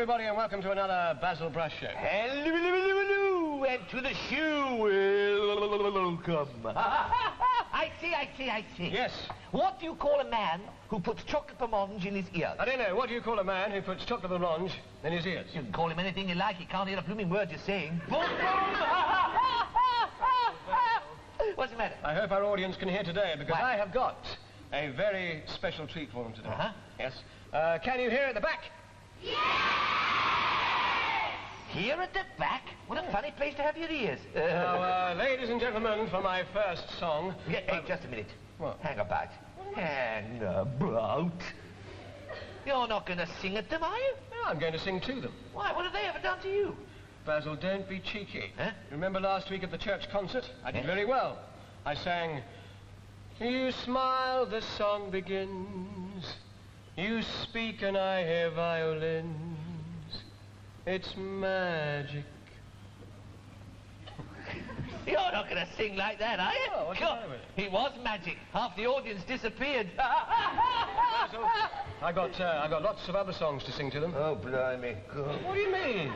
everybody, and welcome to another Basil Brush Show. Hello, and to the show, welcome. I see. Yes? What do you call a man who puts chocolate blancmange in his ears? I don't know. What do you call a man who puts chocolate blancmange in his ears? You can call him anything you like. He can't hear a blooming word you're saying. Boom, What's the matter? I hope our audience can hear today, because I have got a very special treat for them today. Yes. Can you hear at the back? Yes! Here at the back? What a funny place to have your ears. Now, ladies and gentlemen, for my first song... Hey, just a minute. What? Hang about. Hang about. You're not going to sing at them, are you? No, I'm going to sing to them. Why? What have they ever done to you? Basil, don't be cheeky. Huh? Remember last week at the church concert? I did very well. I sang... You smile, the song begins. You speak and I hear violins. It's magic. You're not going to sing like that, are you? Oh, what's the matter with it? It was magic. Half the audience disappeared. Basil, I got lots of other songs to sing to them. Oh, blimey. God. What do you mean?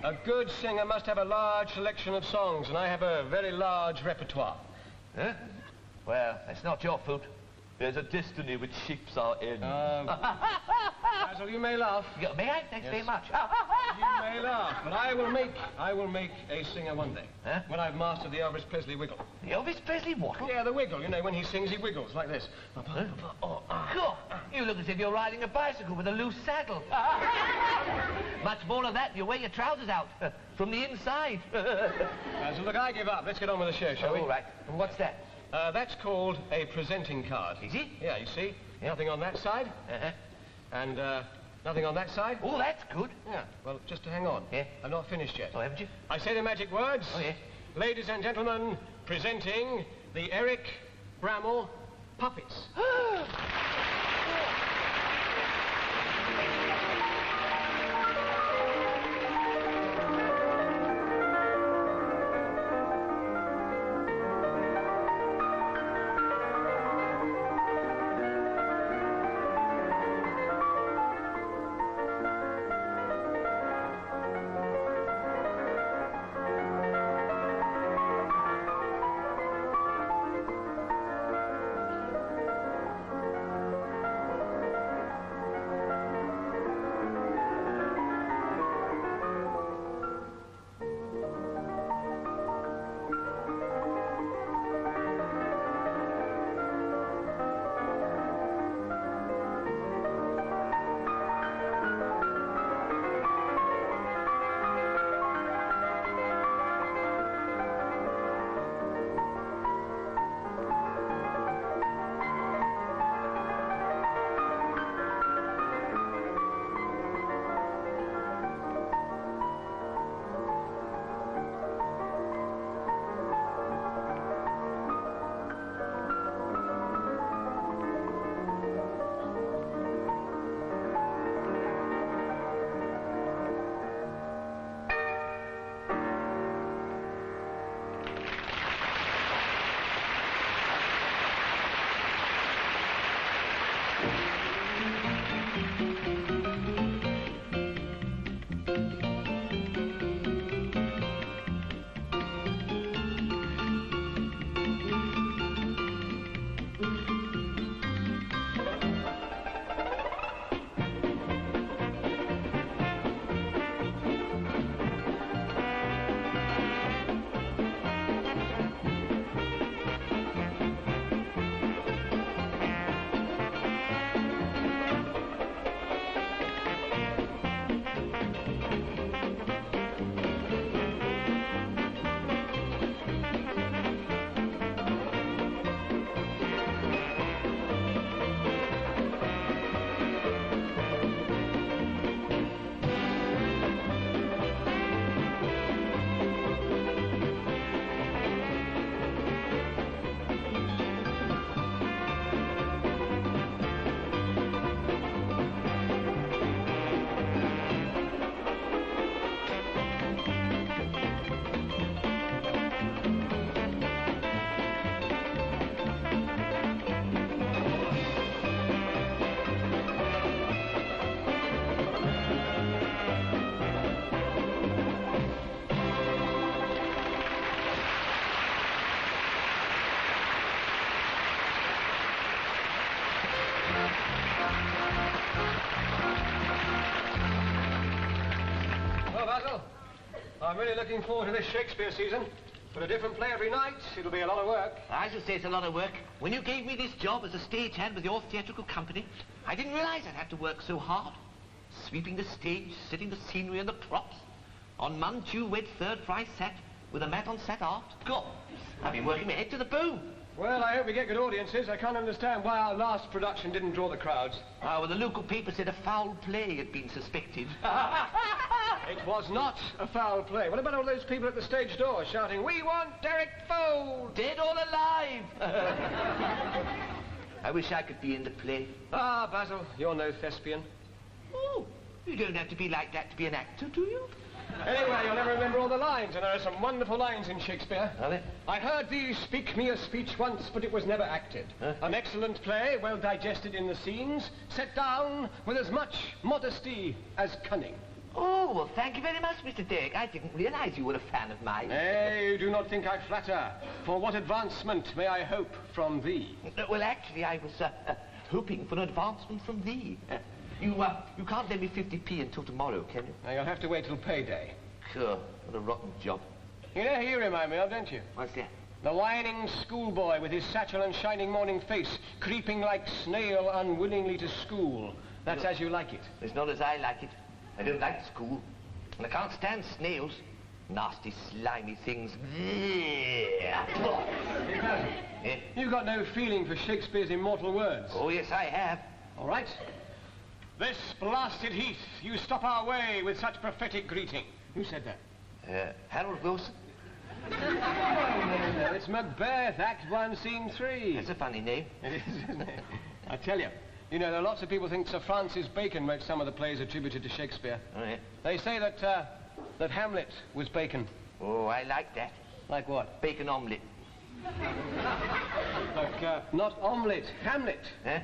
A good singer must have a large selection of songs, and I have a very large repertoire. Huh? Well, that's not your fault. There's a destiny which shapes our end. Basil, you may laugh. May I? Thanks very much. You may laugh, but I will make a singer one day. Huh? When I've mastered the Elvis Presley wiggle. The Elvis Presley waddle? Yeah, the wiggle. You know, when he sings, he wiggles like this. God, you look as if you're riding a bicycle with a loose saddle. Much more of that, you wear your trousers out from the inside. Basil, look, I give up. Let's get on with the show, shall we? All right. And what's that? That's called a presenting card. Is it? Yeah, you see? Yeah. Nothing on that side. And nothing on that side. Oh, that's good. Yeah, well, just to hang on. Yeah. I'm not finished yet. Oh, haven't you? I say the magic words. Oh, yeah. Ladies and gentlemen, presenting the Eric Bramall Puppets. Basil. I'm really looking forward to this Shakespeare season. But a different play every night. It'll be a lot of work. I should say it's a lot of work. When you gave me this job as a stagehand with your theatrical company, I didn't realize I'd have to work so hard. Sweeping the stage, setting the scenery and the props. On Manchu Wed Third Fry set, with a mat on set art. God, I've been working my head to the bone. Well, I hope we get good audiences. I can't understand why our last production didn't draw the crowds. Well, the local paper said a foul play had been suspected. It was not a foul play. What about all those people at the stage door shouting, "We want Derek Fowlds"? Dead or alive? I wish I could be in the play. Ah, Basil, you're no thespian. Oh, you don't have to be like that to be an actor, do you? Anyway, you'll never remember all the lines, and there are some wonderful lines in Shakespeare. Are there? I heard thee speak me a speech once, but it was never acted. Huh? An excellent play, well digested in the scenes, set down with as much modesty as cunning. Oh, well, thank you very much, Mr. Derek. I didn't realize you were a fan of mine. Nay, you do not think I flatter. For what advancement may I hope from thee? Well, actually, I was hoping for an advancement from thee. You can't lend me 50p until tomorrow, can you? Now, you'll have to wait till payday. Sure, what a rotten job. You know who you remind me of, don't you? What's that? The whining schoolboy with his satchel and shining morning face, creeping like snail unwillingly to school. That's as you like it. It's not as I like it. I don't like school. And I can't stand snails. Nasty, slimy things. Yeah. You've got no feeling for Shakespeare's immortal words. Oh, yes, I have. All right. This blasted heath, you stop our way with such prophetic greeting. Who said that? Harold Wilson. No, it's Macbeth, Act 1, Scene 3. That's a funny name. It is, isn't it? I tell you, there are lots of people think Sir Francis Bacon wrote some of the plays attributed to Shakespeare. Oh, yeah? They say that Hamlet was Bacon. Oh, I like that. Like what? Bacon omelette. Like, not omelette, Hamlet. Huh?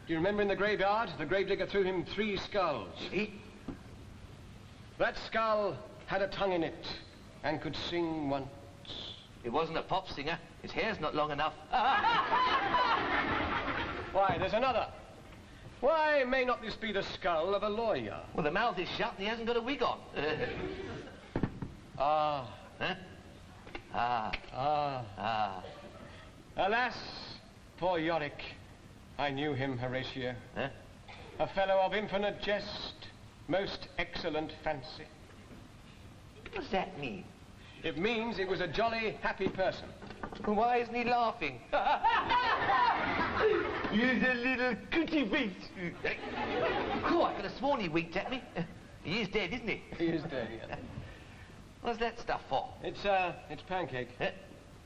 Do you remember in the graveyard, the gravedigger threw him 3 skulls? That skull had a tongue in it and could sing once. It wasn't a pop singer. His hair's not long enough. Why, there's another. Why may not this be the skull of a lawyer? Well, the mouth is shut and he hasn't got a wig on. Ah. Huh? Ah. Ah. Ah. Alas, poor Yorick. I knew him, Horatio. Huh? A fellow of infinite jest, most excellent fancy. What does that mean? It means he was a jolly, happy person. Why isn't he laughing? He's a little cootie face. Oh, I could have sworn he winked at me. He is dead, isn't he? He is dead, yeah. What's that stuff for? It's pancake.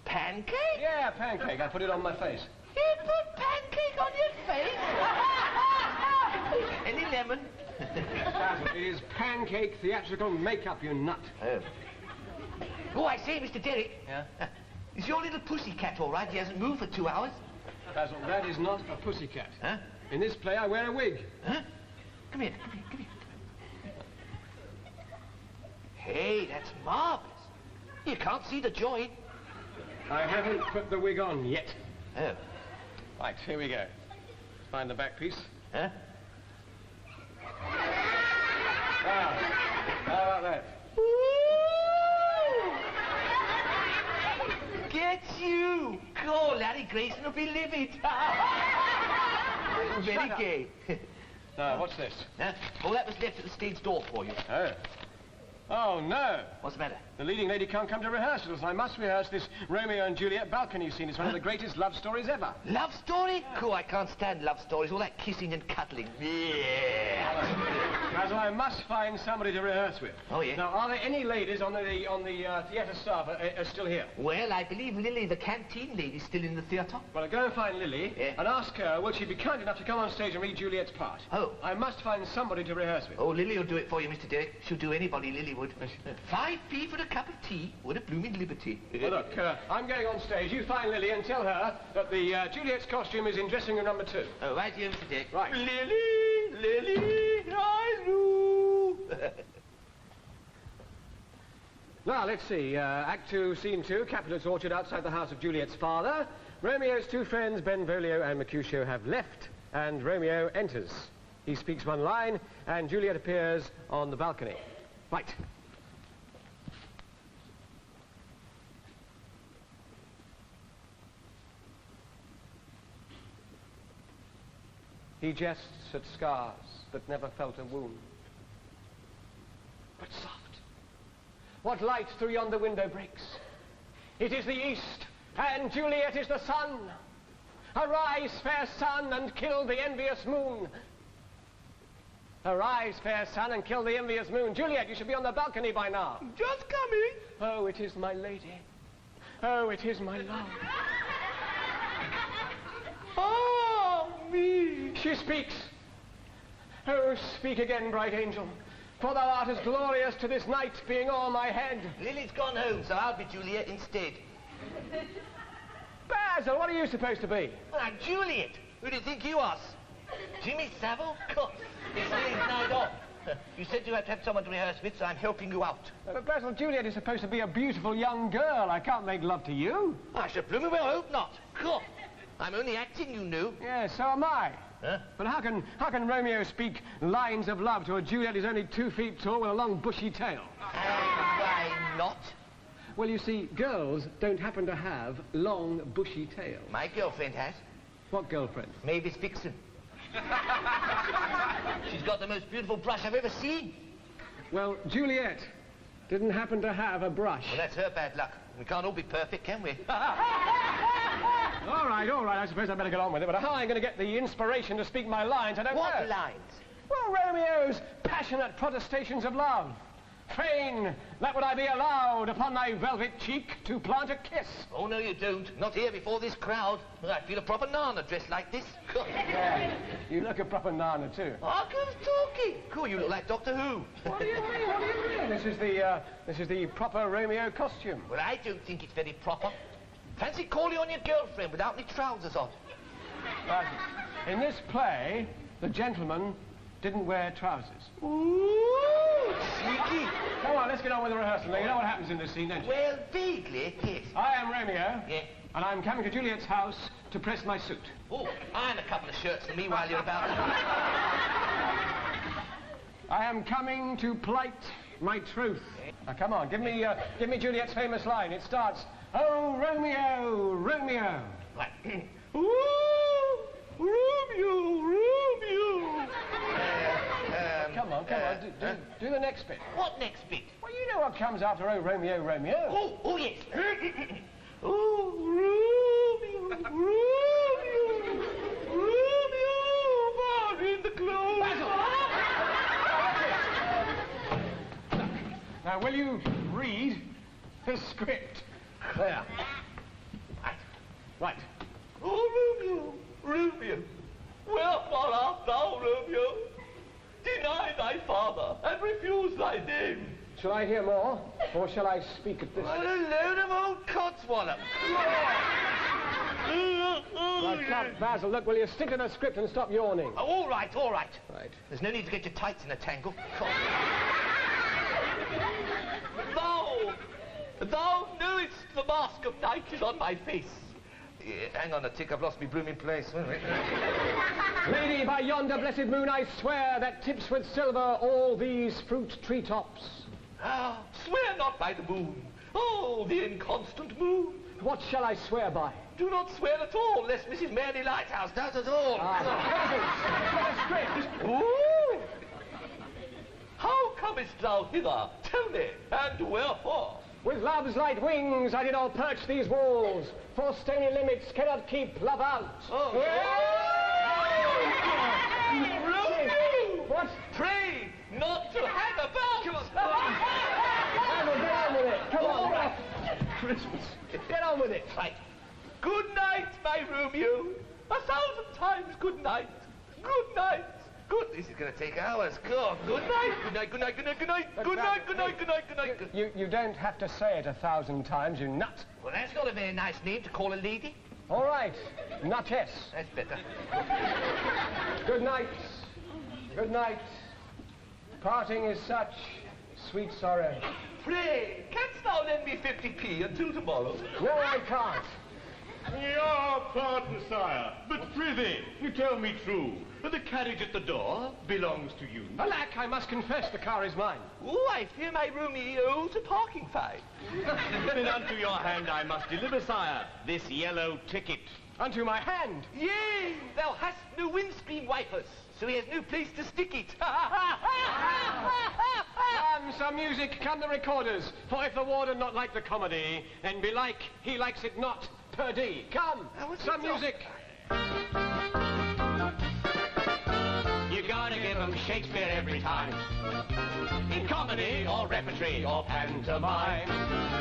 Pancake? Yeah, pancake. I put it on my face. You put pancake on your face? Any lemon? It is pancake theatrical makeup, you nut. Oh, I say, Mr. Derek. Yeah? Is your little pussycat all right? He hasn't moved for 2 hours. Basil, that is not a pussycat. Huh? In this play, I wear a wig. Huh? Come here. Hey, that's marvelous. You can't see the joint. I haven't put the wig on yet. Oh. Right, here we go. Find the back piece. Huh? Ah, how about that? Get you! Oh, Larry Grayson will be livid. Very gay. Now, what's this? Huh? Oh, that was left at the stage door for you. Oh. Oh, no. What's the matter? The leading lady can't come to rehearsals. I must rehearse this Romeo and Juliet balcony scene. It's one of the greatest love stories ever. Love story? Oh, I can't stand love stories. All that kissing and cuddling. Yeah. Basil, I must find somebody to rehearse with. Oh, yeah? Now, are there any ladies on the theatre staff are still here? Well, I believe Lily, the canteen lady's still in the theatre. Well, go and find Lily and ask her, will she be kind enough to come on stage and read Juliet's part? Oh. I must find somebody to rehearse with. Oh, Lily will do it for you, Mr. Derek. She'll do anybody, Lily would. 5p for a cup of tea. What a blooming liberty. Well, look, I'm going on stage. You find Lily and tell her that the Juliet's costume is in dressing room number 2. Oh, right here, Mr. Derek. Right. Lily, I knew. Now, let's see. Act 2, Scene 2, Capulet's orchard outside the house of Juliet's father. Romeo's 2 friends, Benvolio and Mercutio, have left, and Romeo enters. He speaks one line, and Juliet appears on the balcony. Right. He jests at scars that never felt a wound. But soft, what light through yonder window breaks? It is the east, and Juliet is the sun. Arise, fair sun, and kill the envious moon. Arise, fair sun, and kill the envious moon. Juliet, you should be on the balcony by now. Just coming. Oh, it is my lady. Oh, it is my love. Oh, me. She speaks. Oh, speak again, bright angel, for thou art as glorious to this night, being o'er my head. Lily's gone home, so I'll be Juliet instead. Basil, what are you supposed to be? Ah, Juliet. Who do you think you are? Jimmy Savile? God, it's Lily's night off. You said you had to have someone to rehearse with, so I'm helping you out. But Basil, Juliet is supposed to be a beautiful young girl. I can't make love to you. I should blooming well hope not. God, I'm only acting, you know. Yes, so am I. Huh? But how can Romeo speak lines of love to a Juliet who's only 2 feet tall with a long bushy tail? Why not? Well, you see, girls don't happen to have long bushy tails. My girlfriend has. What girlfriend? Mavis Vixen. She's got the most beautiful brush I've ever seen. Well, Juliet didn't happen to have a brush. Well, that's her bad luck. We can't all be perfect, can we? All right, I suppose I better get on with it, but how am I going to get the inspiration to speak my lines, I don't know. What lines? Well, Romeo's passionate protestations of love. Fain, that would I be allowed upon thy velvet cheek to plant a kiss. Oh, no, you don't. Not here before this crowd. I feel a proper nana dressed like this. Yeah, you look a proper nana, too. Oh, who's talking? Cool, you look like Doctor Who. What do you mean? What do you mean? This is the proper Romeo costume. Well, I don't think it's very proper. Fancy calling on your girlfriend without any trousers on. Right. In this play, the gentleman didn't wear trousers. Ooh, sneaky. Come on, let's get on with the rehearsal. Now, you know what happens in this scene, don't you? Well, vaguely, yes. I am Romeo. Yeah. And I'm coming to Juliet's house to press my suit. Oh, iron a couple of shirts for me while you're about. I am coming to plight my troth. Now, come on, give me Juliet's famous line. It starts, "Oh, Romeo, Romeo." Right. Ooh, Romeo, Romeo. Come on. Do the next bit. What next bit? Well, you know what comes after "Oh, Romeo, Romeo." Oh, yes. Oh, Romeo, Romeo, Romeo, far in the close. Basil! Now, will you read the script? There. Right. Oh, Romeo, Romeo, wherefore art thou, Romeo? Deny thy father and refuse thy name. Shall I hear more, or shall I speak at this? What a load of old codswallop. Right, cut, Basil, look, will you stick to the script and stop yawning? Oh, all right. Right. There's no need to get your tights in a tangle. Thou knowest the mask of night is on my face. Yeah, hang on a tick, I've lost my blooming place. Lady, by yonder blessed moon, I swear that tips with silver all these fruit treetops. Ah, swear not by the moon. Oh, the inconstant moon. What shall I swear by? Do not swear at all, lest Mrs. Mary Lighthouse Not at all. Script. Ooh! How comest thou hither? Tell me, and wherefore? With love's light wings I did all perch these walls, for stony limits cannot keep love out. Oh. Romeo! What? Pray not to hang about! Basil, get on with it. Come on. Christmas. Get on with it. Right. Good night, my Romeo. 1,000 times good night. Good night. This is going to take hours. God, good night. Good night, good night, good night, good night. Good night, good night, good night, good night. You don't have to say it 1,000 times, you nut. Well, that's not a very nice name to call a lady. All right, nuttess. That's better. Good night. Good night. Parting is such sweet sorrow. Pray, canst thou lend me 50p until tomorrow? No, I can't. Your pardon, sire, but prithee, you tell me true. The carriage at the door belongs to you. Alack, I must confess the car is mine. Oh, I fear my roomie owes a parking fine. Then unto your hand I must deliver, sire, this yellow ticket. Unto my hand. Yea, thou hast no windscreen wipers, so he has no place to stick it. Some music, come the recorders, for if the warden not like the comedy, then belike he likes it not, perdie. Come, some music. You gotta give 'em Shakespeare every time. In comedy or repertory or pantomime.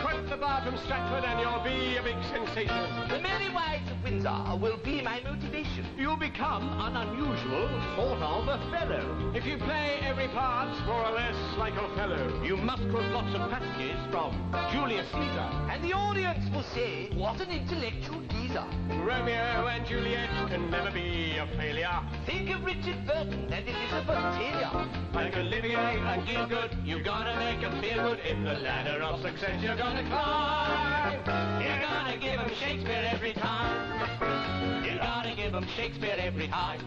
Quote the bar from Stratford and you'll be a big sensation. The Merry Wives of Windsor will be my motivation. You'll become an unusual sort of a fellow. If you play every part more or less like Othello. You must quote lots of passages from Julius Caesar. And the audience will say, what an intellectual geezer. Romeo and Juliet can never be a failure. Think of Richard Burton and Elizabeth Taylor. Like Olivier and Gielgud, you gotta make 'em feel good. In the ladder of success you're gonna climb. You gotta give 'em Shakespeare every time. You gotta give 'em Shakespeare every time.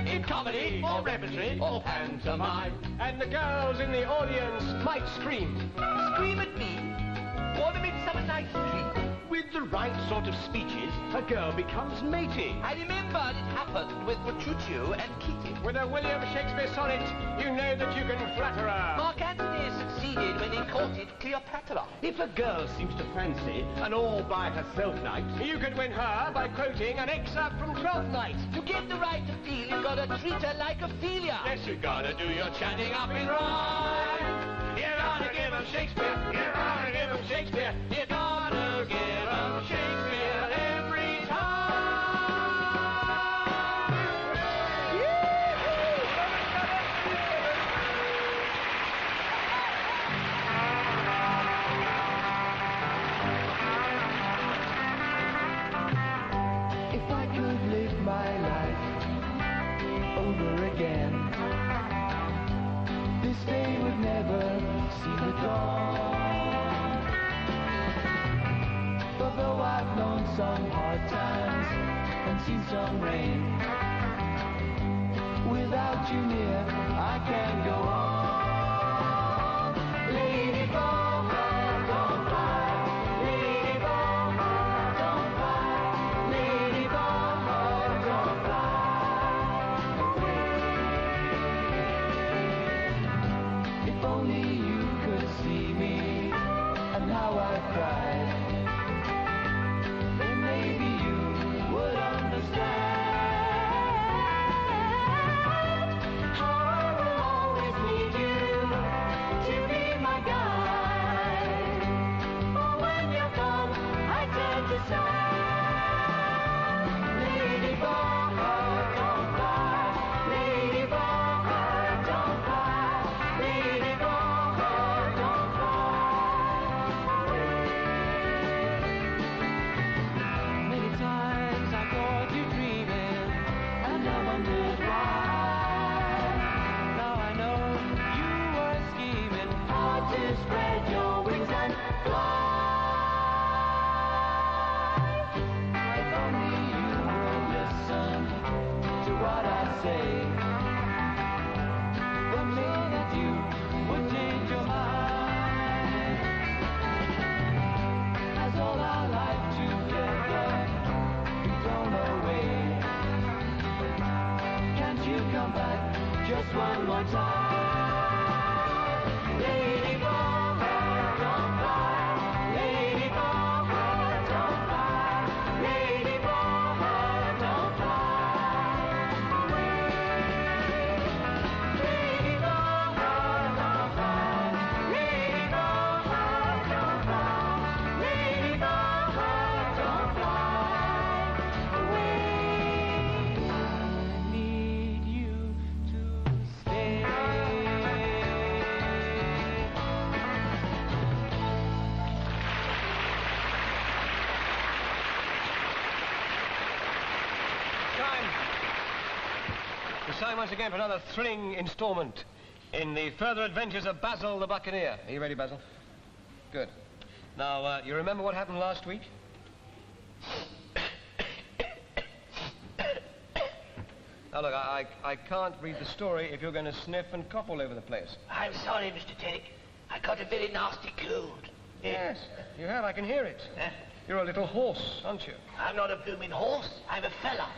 In comedy or repertory or pantomime. And the girls in the audience might scream. Scream at me. Want a Midsummer Night's Dream. With the right sort of speeches, a girl becomes matey. I remember it happened with Petruchio and Kitty. With a William Shakespeare sonnet, you know that you can flatter her. Mark Antony succeeded when he courted Cleopatra. If a girl seems to fancy an all-by-herself night, you could win her by quoting an excerpt from Twelfth Night. To get the right to feel, you've got to treat her like Ophelia. Yes, you gotta do your chatting up in rhyme. You gotta give 'em Shakespeare. You gotta give 'em Shakespeare. You gotta give 'em Shakespeare every time. If I could live my life over again, this day would never see the dawn. But though I've known some hard times and seen some rain, without you near, I can't go on. Lady Bummer, don't cry. Lady Bummer, don't cry. Lady Bummer, don't fly away. If only you could see me and how I cried, then maybe you would understand how I will always need you to be my guide. For when you're gone, I turn to side. Lady Bummer, don't cry. Lady Bummer, don't cry. Lady Bummer, don't fly away. Many times I caught you dreaming, and I wondered why. Now I know you were scheming how to spread your wings and fly. If only you will listen to what I say, then maybe you would change your mind. As all our life together we've thrown away, can't you come back just one more time? Lady Bummer, don't cry. Lady Bummer, don't cry. Lady Bummer, don't fly away. Lady Bummer, don't cry. Lady Bummer, don't cry. Lady Bummer, don't fly away. I need you to stay. It's time once again for another thrilling installment in the further adventures of Basil the Buccaneer. Are you ready, Basil? Good. Now, you remember what happened last week? Now, look, I can't read the story if you're going to sniff and cough all over the place. I'm sorry, Mr. Teddick. I got a very nasty cold. Yes, you have. I can hear it. You're a little horse, aren't you? I'm not a blooming horse. I'm a fella.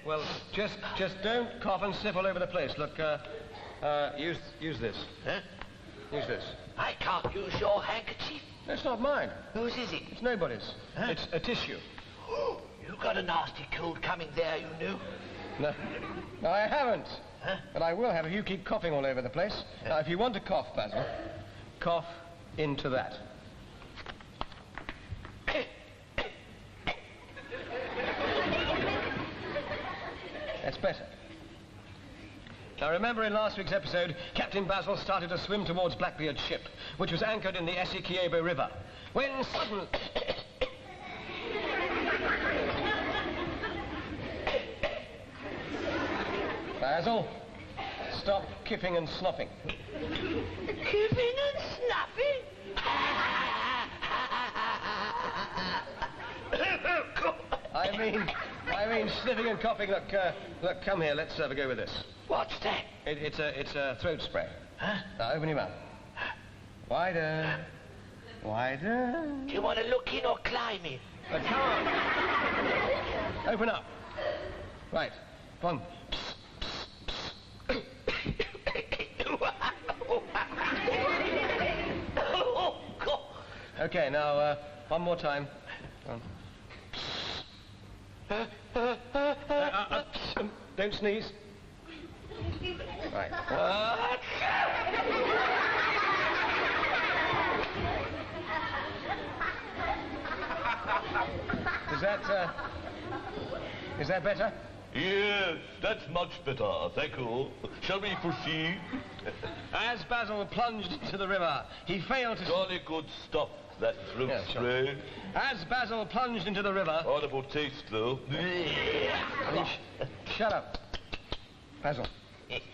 Well, just don't cough and sniff all over the place. Look, use this. Huh? Use this. I can't use your handkerchief. That's not mine. Whose is it? It's nobody's. Huh? It's a tissue. You got a nasty cold coming there, you knew. No, I haven't. Huh? But I will have if you keep coughing all over the place. Now, if you want to cough, Basil, cough into that. That's better. Now, remember in last week's episode, Captain Basil started to swim towards Blackbeard's ship, which was anchored in the Essequibo River, when suddenly... Basil, stop kipping and snuffing. Kipping and snuffing? I mean sniffing and coughing. Look, come here. Let's have a go with this. What's that? It's a throat spray. Huh? Now, open your mouth. Wider. Wider. Do you want to look in or climb in? Come on. Open up. Right. Come on. Oh, God. Okay, now, one more time. Don't sneeze. Right. Is that better? Yes, that's much better, thank you. Shall we proceed? As Basil plunged into the river, he failed to... Jolly good stuff, that throat spray. As Basil plunged into the river... Horrible taste, though. Shut up. Basil,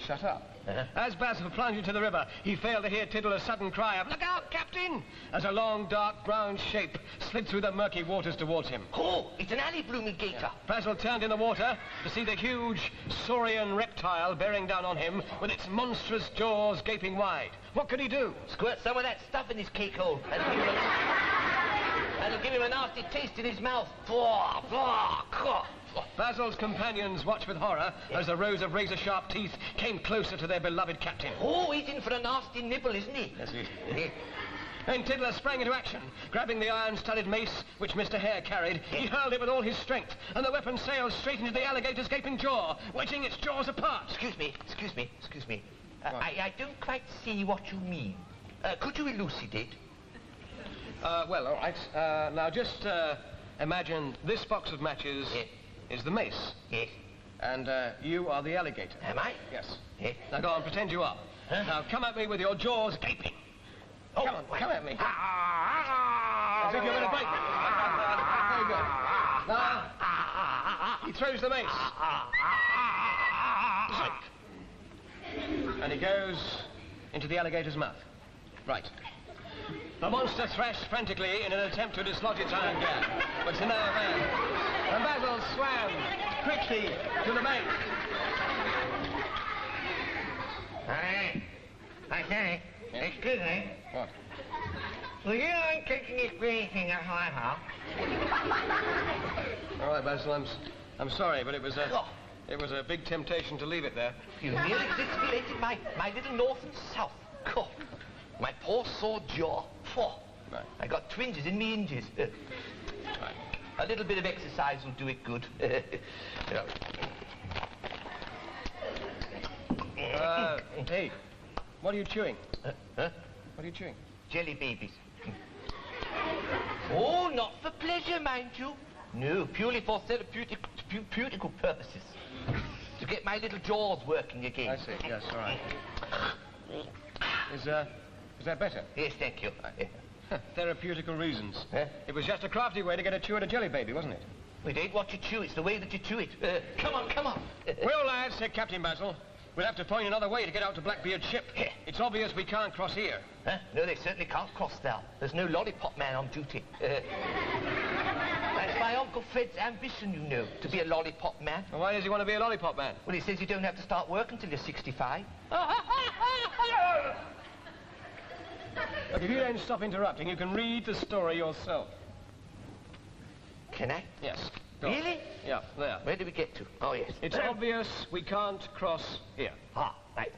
shut up. As Basil plunged into the river, he failed to hear Tiddler's sudden cry of, "Look out, Captain!" as a long, dark, brown shape slid through the murky waters towards him. Oh, it's an alley blooming gator. Basil turned in the water to see the huge saurian reptile bearing down on him with its monstrous jaws gaping wide. What could he do? Squirt some of that stuff in his cake hole. That'll give him a nasty taste in his mouth. Basil's companions watched with horror as the rows of razor-sharp teeth came closer to their beloved captain. Oh, he's in for a nasty nibble, isn't he? Yes, he is. Then Tiddler sprang into action. Grabbing the iron-studded mace which Mr. Hare carried, he hurled it with all his strength, and the weapon sailed straight into the alligator's gaping jaw, wedging its jaws apart. Excuse me. I don't quite see what you mean. Could you elucidate? Well, all right. Now, just imagine this box of matches is the mace. Yes. And you are the alligator. Am I? Yes. Yes. Now, go on, pretend you are. Huh? Now, come at me with your jaws gaping. Oh, come on, wait. come at me. As if you're going to break it. Very good. Now, he throws the mace. And he goes into the alligator's mouth. Right. The monster thrashed frantically in an attempt to dislodge its iron gag, but to no avail. And Basil swam quickly to the bank. I say, excuse me. What? Will you mind taking this green thing up my house? All right, Basil, I'm sorry, but it was a big temptation to leave it there. You nearly discolated my little north and south. God, my poor sore jaw. Right. I got twinges in me hinges. Right. A little bit of exercise will do it good. Hey, what are you chewing? Huh? What are you chewing? Jelly babies. Oh, not for pleasure, mind you. No, purely for therapeutical purposes. To get my little jaws working again. I see, yes, all right. Is that better? Yes, thank you. Therapeutical reasons. Huh? It was just a crafty way to get a chew at a jelly baby, wasn't it? It ain't what you chew, it's the way that you chew it. Come on. Well, lads, said Captain Basil, we'll have to find another way to get out to Blackbeard's ship. It's obvious we can't cross here. Huh? No, they certainly can't cross there. There's no lollipop man on duty. That's my uncle. Uncle Fred's ambition, you know, to be a lollipop man. Well, why does he want to be a lollipop man? Well, he says you don't have to start work until you're 65. Look, if you don't stop interrupting, you can read the story yourself. Can I? Yes. Go on. Really? Yeah, there. Where do we get to? Oh, yes. It's obvious we can't cross here. Ah, right.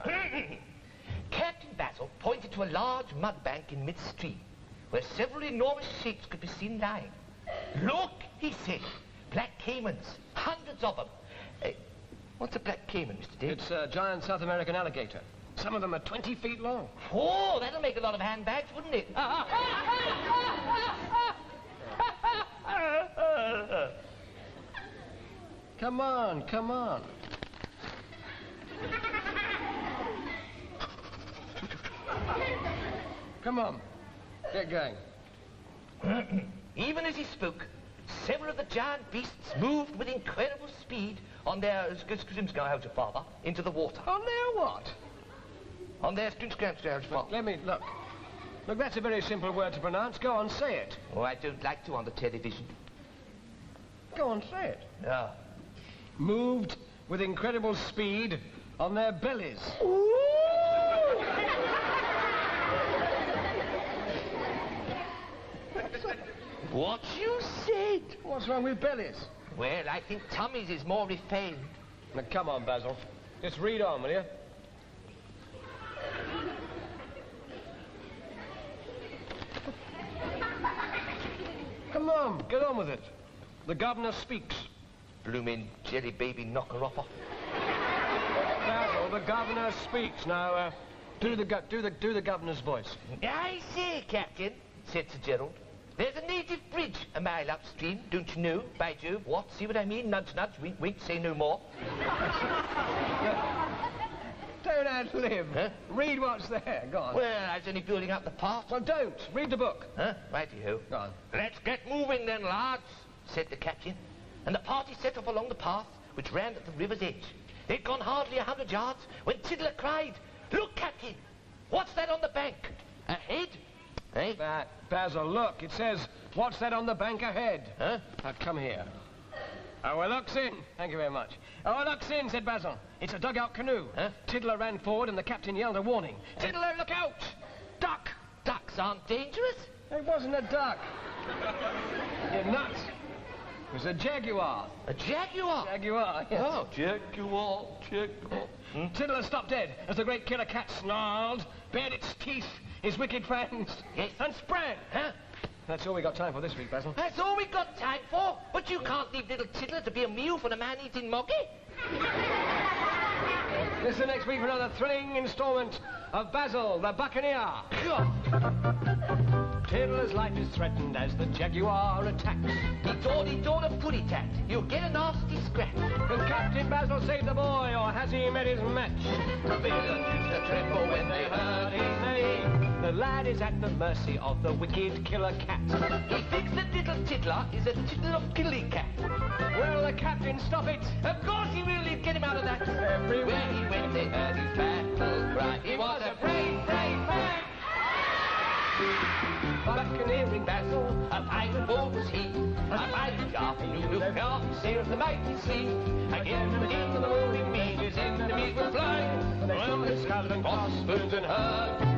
Captain Basil pointed to a large mud bank in midstream, where several enormous shapes could be seen lying. Look, he said. Black caimans. Hundreds of them. What's a black caiman, Mr. Dave? It's a giant South American alligator. Some of them are 20 feet long. Oh, that'll make a lot of handbags, wouldn't it? Come on, come on. Come on. Get going. Even as he spoke, several of the giant beasts moved with incredible speed on their father into the water. On their what? On their father. Let me, look. Look, that's a very simple word to pronounce. Go on, say it. Oh, I don't like to on the television. Go on, say it. No. Moved with incredible speed on their bellies. What you said? What's wrong with bellies? Well, I think tummies is more refined. Now, come on, Basil. Just read on, will you? Come on, get on with it. The governor speaks. Bloomin' jelly baby knocker-offer. Basil, the governor speaks. Now, do the governor's voice. I say, Captain, said Sir Gerald. There's a native bridge a mile upstream, don't you know? By Jove, what? See what I mean? Nudge, nudge, wink, wink, say no more. Don't ad-lib. Huh? Read what's there. Go on. Well, I was only building up the part. Well, don't. Read the book. Huh? Righty-ho. Go on. Let's get moving then, lads, said the captain. And the party set off along the path which ran at the river's edge. They'd gone hardly 100 yards when Tiddler cried, "Look, Captain! What's that on the bank? A head?" Eh? Basil, look. It says, "What's that on the bank ahead?" Huh? Now, come here. Oh, well, looks in. Thank you very much. Oh, looks in, said Basil. It's a dugout canoe. Huh? Tiddler ran forward and the captain yelled a warning. "Tiddler, look out! Duck!" Ducks aren't dangerous. It wasn't a duck. You're nuts. It was a jaguar. A jaguar? Jaguar, yes. Oh, jaguar. Tiddler stopped dead as the great killer cat snarled, bared its teeth, his wicked fangs, Yes. and sprang. Huh? That's all we got time for this week, Basil. That's all we got time for. But you can't leave little Tiddler to be a meal for the man-eating moggy. Listen next week for another thrilling instalment of Basil the Buccaneer. Tiddler's life is threatened as the jaguar attacks. He thought a footy tat. You'll get a nasty scratch. Can Captain Basil save the boy, or has he met his match? The villagers tremble when they heard his name. The lad is at the mercy of the wicked killer cat. He thinks that little Tiddler is a tiddler of killy cat. Will the captain stop it? Of course he will. He'll get him out of that. Everywhere he went, they heard his battle cry. He was a brave, brave man. Buccaneering Basil, a pirate bold was he. A pirate sharp, he knew no fear, he sailed the mighty sea. Again and again the rolling meet, his enemies were flying. From the skull and crossbones and hurt.